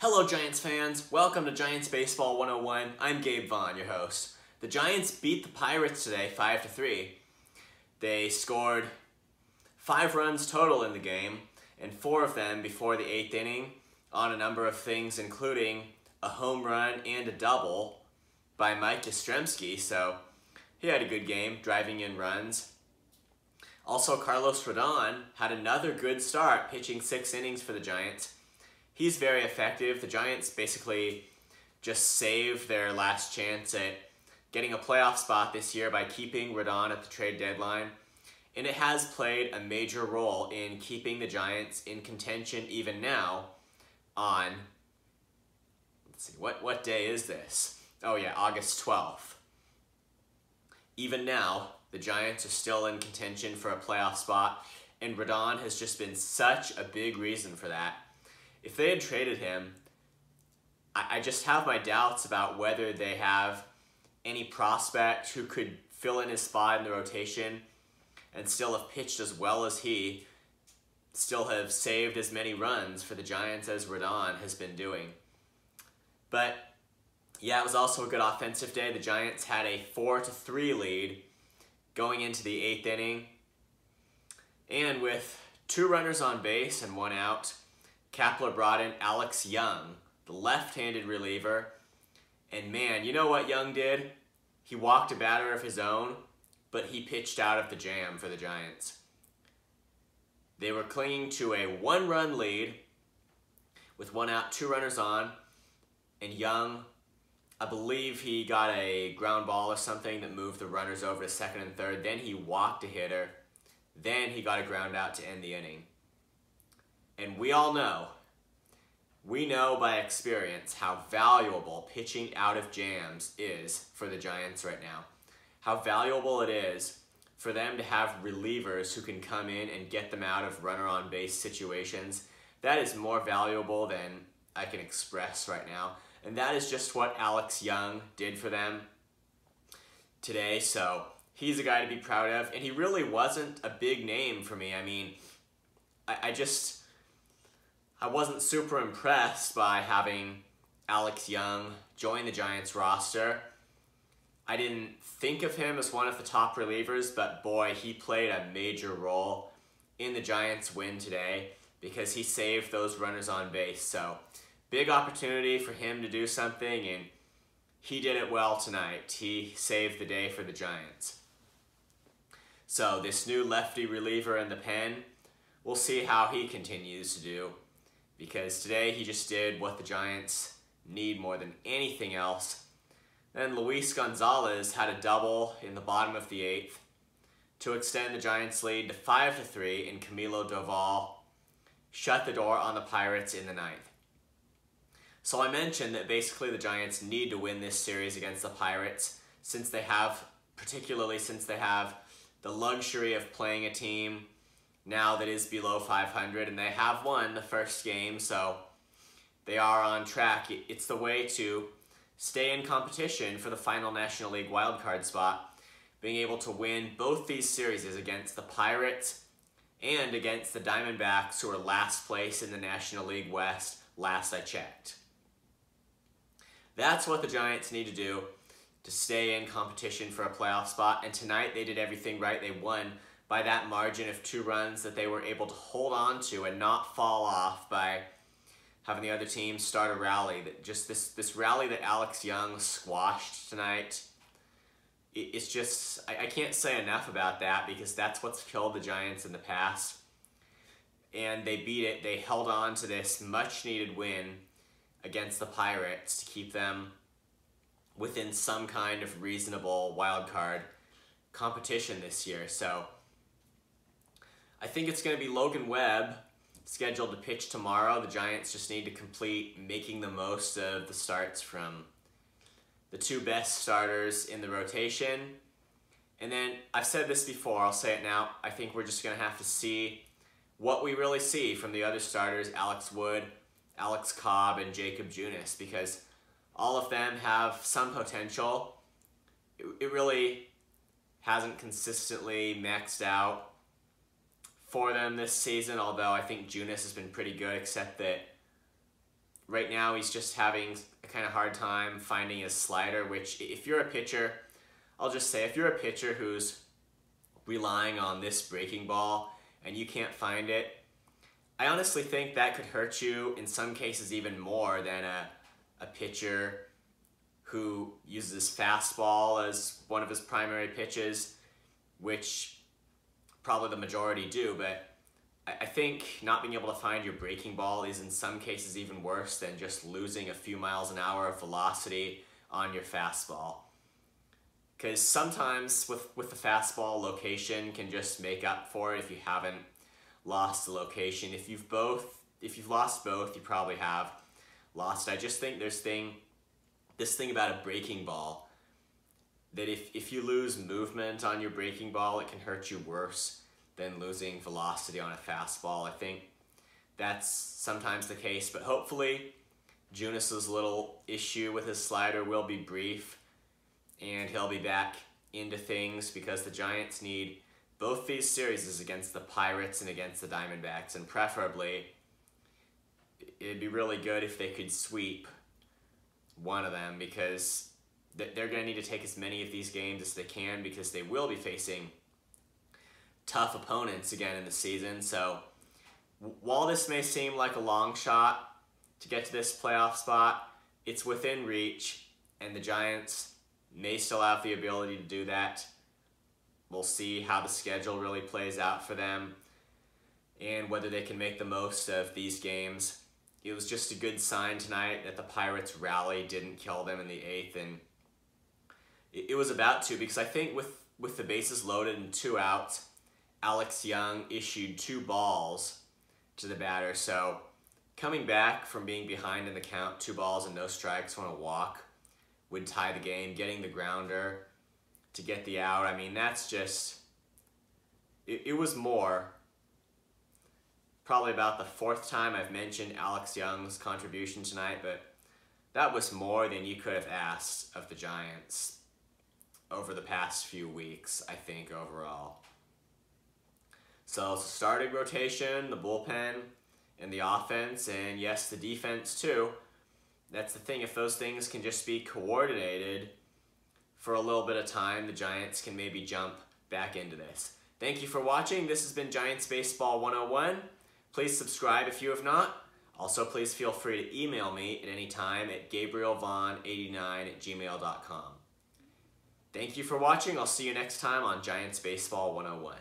Hello Giants fans, welcome to Giants Baseball 101. I'm Gabe Vaughn, your host. The Giants beat the Pirates today 5-3. They scored 5 runs total in the game, and 4 of them before the 8th inning on a number of things, including a home run and a double by Mike Yastrzemski, so he had a good game, driving in runs. Also, Carlos Rodon had another good start, pitching 6 innings for the Giants. He's very effective. The Giants basically just saved their last chance at getting a playoff spot this year by keeping Rodon at the trade deadline. And it has played a major role in keeping the Giants in contention even now on, let's see, what day is this? Oh yeah, August 12th. Even now, the Giants are still in contention for a playoff spot, and Rodon has just been such a big reason for that. If they had traded him, I just have my doubts about whether they have any prospect who could fill in his spot in the rotation and still have pitched as well as he, still have saved as many runs for the Giants as Rodon has been doing. But yeah, it was also a good offensive day. The Giants had a 4-3 lead going into the 8th inning. And with 2 runners on base and 1 out, Kepler brought in Alex Young, the left-handed reliever. And man, you know what Young did? He walked a batter of his own, but he pitched out of the jam for the Giants. They were clinging to a 1-run lead with 1 out, 2 runners on. And Young, I believe he got a ground ball or something that moved the runners over to second and third. Then he walked a hitter. Then he got a ground out to end the inning. And we all know, we know by experience how valuable pitching out of jams is for the Giants right now. How valuable it is for them to have relievers who can come in and get them out of runner on base situations. That is more valuable than I can express right now. And that is just what Alex Young did for them today. So he's a guy to be proud of. And he really wasn't a big name for me. I mean, I wasn't super impressed by having Alex Young join the Giants roster. I didn't think of him as one of the top relievers, but boy, he played a major role in the Giants' win today because he saved those runners on base. So big opportunity for him to do something, and he did it well tonight. He saved the day for the Giants. So this new lefty reliever in the pen, we'll see how he continues to do, because today he just did what the Giants need more than anything else. Then Luis Gonzalez had a double in the bottom of the 8th to extend the Giants' lead to 5-3, and Camilo Doval shut the door on the Pirates in the 9th. So I mentioned that basically the Giants need to win this series against the Pirates particularly since they have the luxury of playing a team now that is below 500, and they have won the first game, so they are on track. It's the way to stay in competition for the final National League wildcard spot, being able to win both these series against the Pirates and against the Diamondbacks, who are last place in the National League West, last I checked. That's what the Giants need to do to stay in competition for a playoff spot, and tonight they did everything right. They won by that margin of 2 runs that they were able to hold on to and not fall off by having the other team start a rally. Just this rally that Alex Young squashed tonight, it's just, I can't say enough about that, because that's what's killed the Giants in the past. And they beat it. They held on to this much-needed win against the Pirates to keep them within some kind of reasonable wildcard competition this year. So I think it's going to be Logan Webb scheduled to pitch tomorrow. The Giants just need to complete making the most of the starts from the 2 best starters in the rotation. And then, I've said this before, I'll say it now, I think we're just going to have to see what we really see from the other starters, Alex Wood, Alex Cobb, and Jacob Junis, because all of them have some potential. It really hasn't consistently maxed out for them this season, although I think Junis has been pretty good, except that right now he's just having a kind of hard time finding his slider, which if you're a pitcher, I'll just say if you're a pitcher who's relying on this breaking ball and you can't find it, I honestly think that could hurt you in some cases even more than a pitcher who uses fastball as one of his primary pitches, which probably the majority do, but I think not being able to find your breaking ball is in some cases even worse than just losing a few miles an hour of velocity on your fastball. Because sometimes with the fastball, location can just make up for it if you haven't lost the location. If you've lost both, you probably have lost. I just think there's this thing about a breaking ball, that if you lose movement on your breaking ball, it can hurt you worse than losing velocity on a fastball. I think that's sometimes the case, but hopefully Junis's little issue with his slider will be brief and he'll be back into things, because the Giants need both these series against the Pirates and against the Diamondbacks, and preferably it'd be really good if they could sweep one of them, because they're going to need to take as many of these games as they can, because they will be facing tough opponents again in the season. So while this may seem like a long shot to get to this playoff spot, it's within reach, and the Giants may still have the ability to do that. We'll see how the schedule really plays out for them and whether they can make the most of these games. It was just a good sign tonight that the Pirates' rally didn't kill them in the 8th, and it was about to, because I think with the bases loaded and 2 outs, Alex Young issued 2 balls to the batter. So coming back from being behind in the count, 2 balls and no strikes on a walk, would tie the game. Getting the grounder to get the out, I mean, that's just, it was more, probably about the 4th time I've mentioned Alex Young's contribution tonight, but that was more than you could have asked of the Giants over the past few weeks, I think, overall. So starting rotation, the bullpen, and the offense, and yes, the defense too. That's the thing, if those things can just be coordinated for a little bit of time, the Giants can maybe jump back into this. Thank you for watching. This has been Giants Baseball 101. Please subscribe if you have not. Also, please feel free to email me at any time at gabrielvaughn89@gmail.com. Thank you for watching. I'll see you next time on Giants Baseball 101.